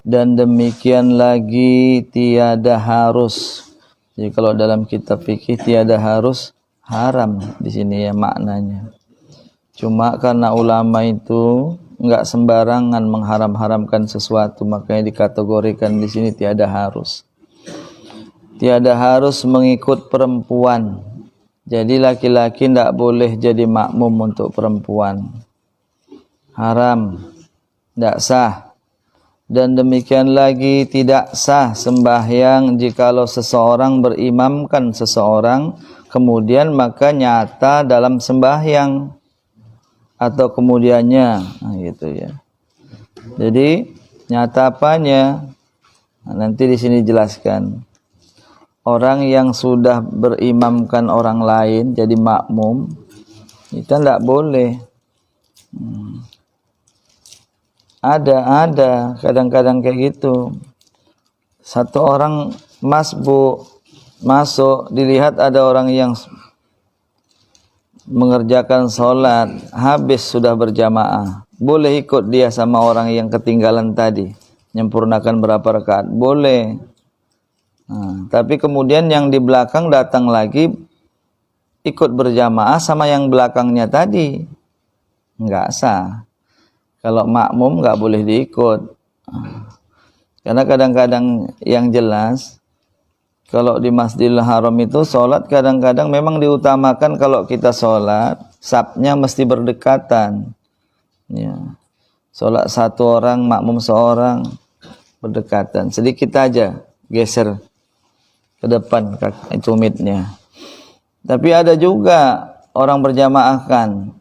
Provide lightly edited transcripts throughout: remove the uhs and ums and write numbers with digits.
Dan demikian lagi tiada harus. Jadi kalau dalam kitab fikih tiada harus haram di sini ya maknanya. Cuma karena ulama itu enggak sembarangan mengharam-haramkan sesuatu, makanya dikategorikan di sini tiada harus. Tiada harus mengikut perempuan. Jadi laki-laki enggak boleh jadi makmum untuk perempuan. Haram, enggak sah. Dan demikian lagi tidak sah sembahyang jikalau seseorang berimamkan seseorang kemudian maka nyata dalam sembahyang atau kemudiannya, gitu ya. Jadi nyata apanya? Nanti di sini jelaskan. Orang yang sudah berimamkan orang lain jadi makmum itu tidak boleh. Ada kadang-kadang kayak gitu. Satu orang masuk, dilihat ada orang yang mengerjakan sholat, habis sudah berjamaah. Boleh ikut dia sama orang yang ketinggalan tadi, menyempurnakan berapa rakaat, boleh. Tapi kemudian yang di belakang datang lagi, ikut berjamaah sama yang belakangnya tadi, enggak sah. Kalau makmum nggak boleh diikut. Karena kadang-kadang yang jelas, kalau di Masjidil Haram itu sholat kadang-kadang memang diutamakan kalau kita sholat, safnya mesti berdekatan. Ya. Sholat satu orang, makmum seorang, berdekatan. Sedikit aja, geser ke depan tumitnya. Tapi ada juga orang berjamaahkan.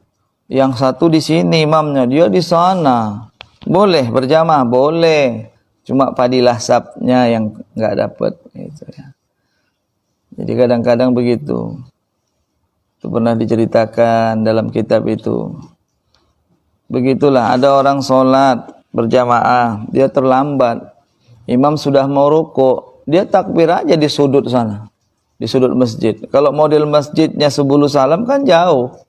Yang satu di sini imamnya, dia di sana. Boleh berjamaah, boleh. Cuma fadilah safnya yang enggak dapat gitu ya. Jadi kadang-kadang begitu. Itu pernah diceritakan dalam kitab itu. Begitulah ada orang sholat berjamaah, dia terlambat. Imam sudah mau rukuk, dia takbir aja di sudut sana. Di sudut masjid. Kalau model masjidnya 10 salam kan jauh.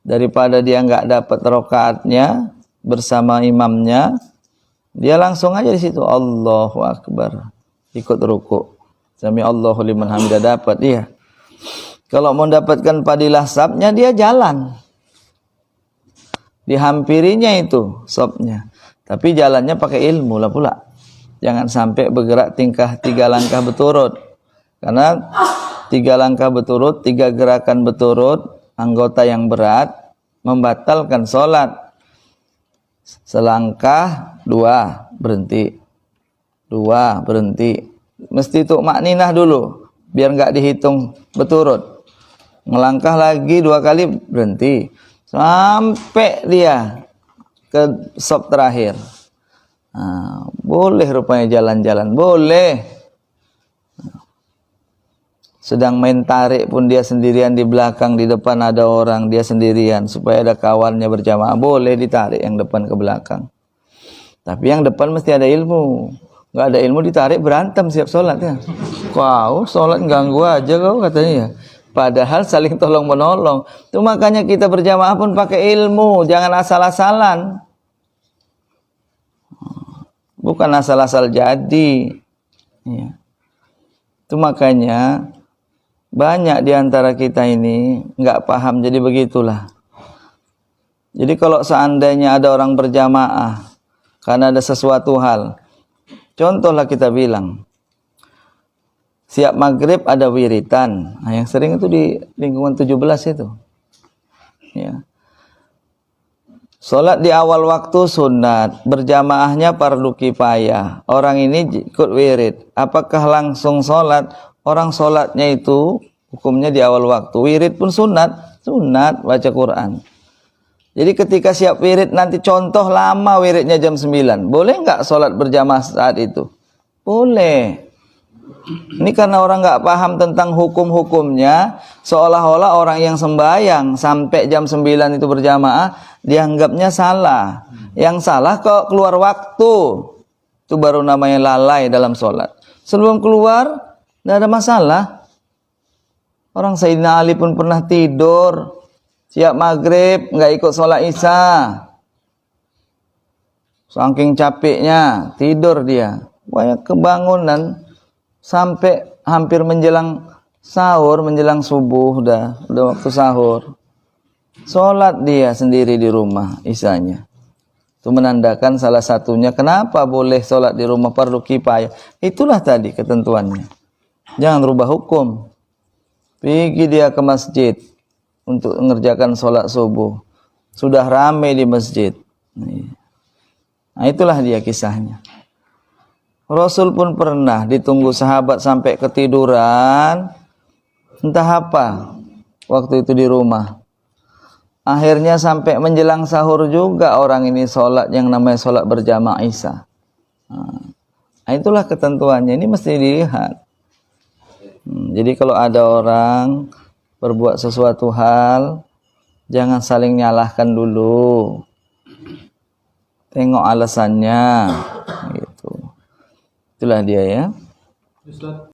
Daripada dia enggak dapat rakaatnya bersama imamnya, dia langsung aja di situ Allahu Akbar, ikut rukuk. Sami Allahu liman hamidah dapat dia. Kalau mau dapatkan fadilah safnya dia jalan. Dihampirinya itu safnya. Tapi jalannya pakai ilmu lah pula. Jangan sampai bergerak 3 langkah berturut. Karena 3 langkah berturut, 3 gerakan berturut, anggota yang berat membatalkan sholat. Selangkah 2 berhenti, 2 berhenti. Mesti itu makninah dulu biar nggak dihitung berturut. Melangkah lagi 2 kali berhenti sampai dia ke shop terakhir. Boleh rupanya jalan-jalan, boleh. Sedang main tarik pun dia sendirian di belakang, di depan ada orang, dia sendirian. Supaya ada kawannya berjamaah, boleh ditarik yang depan ke belakang. Tapi yang depan mesti ada ilmu. Nggak ada ilmu ditarik berantem siap sholat ya. Kau sholat ganggu aja kau katanya ya. Padahal saling tolong menolong. Itu makanya kita berjamaah pun pakai ilmu, jangan asal-asalan. Bukan asal-asal jadi. Ya. Itu makanya banyak di antara kita ini nggak paham, jadi begitulah. Jadi kalau seandainya ada orang berjamaah karena ada sesuatu hal, contohlah kita bilang, siap maghrib ada wiritan, yang sering itu di lingkungan 17 itu. Ya. Sholat di awal waktu sunat, berjamaahnya fardu kifayah. Orang ini ikut wirid, apakah langsung sholat? Orang sholatnya itu hukumnya di awal waktu. Wirid pun sunat baca Quran. Jadi ketika siap wirid nanti contoh lama wiridnya jam 9. Boleh nggak sholat berjamaah saat itu? Boleh. Ini karena orang nggak paham tentang hukum-hukumnya, seolah-olah orang yang sembahyang sampai jam 9 itu berjamaah dianggapnya salah. Yang salah kok keluar waktu. Itu baru namanya lalai dalam sholat. Sebelum keluar nggak ada masalah. Orang Sayyidina Ali pun pernah tidur siap maghrib, nggak ikut sholat isya. Saking capeknya tidur dia. Wah, kebangunan sampai hampir menjelang sahur, menjelang subuh, udah waktu sahur. Sholat dia sendiri di rumah isanya. Itu menandakan salah satunya kenapa boleh sholat di rumah fardu kifayah. Itulah tadi ketentuannya. Jangan rubah hukum. Pergi dia ke masjid untuk mengerjakan sholat subuh. Sudah ramai di masjid. Nah, itulah dia kisahnya. Rasul pun pernah ditunggu sahabat sampai ketiduran, entah apa, waktu itu di rumah. Akhirnya sampai menjelang sahur juga orang ini sholat yang namanya sholat berjamaah Isya. Nah, itulah ketentuannya, ini mesti dilihat. Jadi kalau ada orang berbuat sesuatu hal, jangan saling nyalahkan dulu. Tengok alasannya. Gitu. Itulah dia ya.